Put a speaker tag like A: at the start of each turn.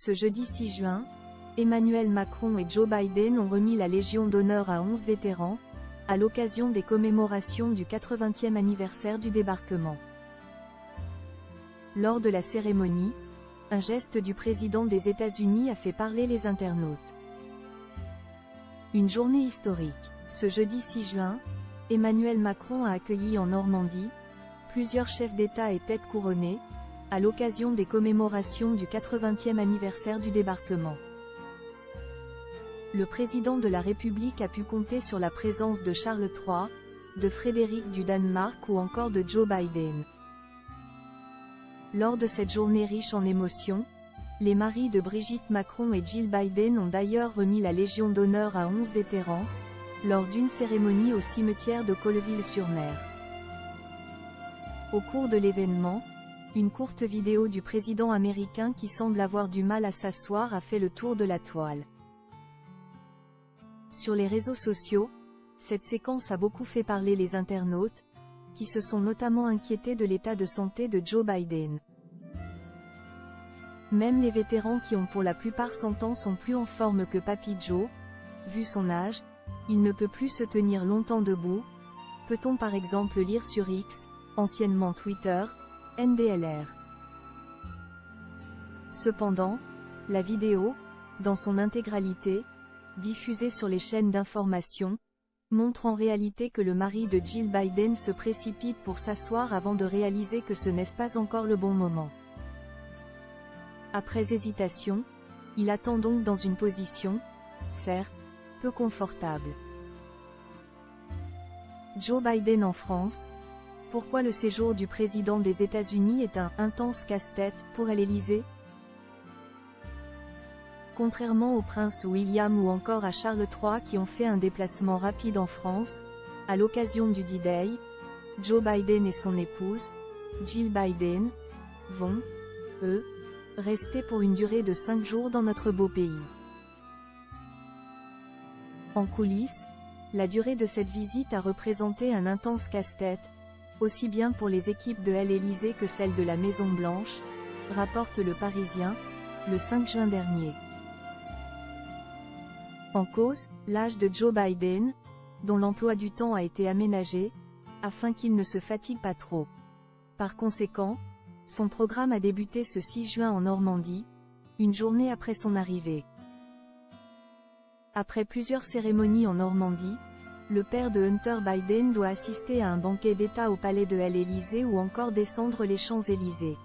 A: Ce jeudi 6 juin, Emmanuel Macron et Joe Biden ont remis la Légion d'honneur à 11 vétérans, à l'occasion des commémorations du 80e anniversaire du débarquement. Lors de la cérémonie, un geste du président des États-Unis a fait parler les internautes. Une journée historique. Ce jeudi 6 juin, Emmanuel Macron a accueilli en Normandie plusieurs chefs d'État et têtes couronnées, à l'occasion des commémorations du 80e anniversaire du débarquement. Le président de la République a pu compter sur la présence de Charles III, de Frédéric du Danemark ou encore de Joe Biden. Lors de cette journée riche en émotions, les maris de Brigitte Macron et Jill Biden ont d'ailleurs remis la Légion d'honneur à 11 vétérans, lors d'une cérémonie au cimetière de Colleville-sur-Mer. Au cours de l'événement, une courte vidéo du président américain qui semble avoir du mal à s'asseoir a fait le tour de la toile. Sur les réseaux sociaux, cette séquence a beaucoup fait parler les internautes, qui se sont notamment inquiétés de l'état de santé de Joe Biden. Même les vétérans qui ont pour la plupart 100 ans sont plus en forme que Papy Joe. Vu son âge, il ne peut plus se tenir longtemps debout, peut-on par exemple lire sur X, anciennement Twitter, NDLR. Cependant, la vidéo, dans son intégralité, diffusée sur les chaînes d'information, montre en réalité que le mari de Jill Biden se précipite pour s'asseoir avant de réaliser que ce n'est pas encore le bon moment. Après hésitation, il attend donc dans une position, certes, peu confortable. Joe Biden en France. Pourquoi le séjour du président des États-Unis est un « intense casse-tête » pour l'Élysée? Contrairement au prince William ou encore à Charles III qui ont fait un déplacement rapide en France, à l'occasion du D-Day, Joe Biden et son épouse, Jill Biden, vont, eux, rester pour une durée de 5 jours dans notre beau pays. En coulisses, la durée de cette visite a représenté un intense casse-tête, aussi bien pour les équipes de l'Élysée que celles de la Maison-Blanche, rapporte Le Parisien, le 5 juin dernier. En cause, l'âge de Joe Biden, dont l'emploi du temps a été aménagé, afin qu'il ne se fatigue pas trop. Par conséquent, son programme a débuté ce 6 juin en Normandie, une journée après son arrivée. Après plusieurs cérémonies en Normandie, le père de Hunter Biden doit assister à un banquet d'État au palais de l'Élysée ou encore descendre les Champs-Élysées.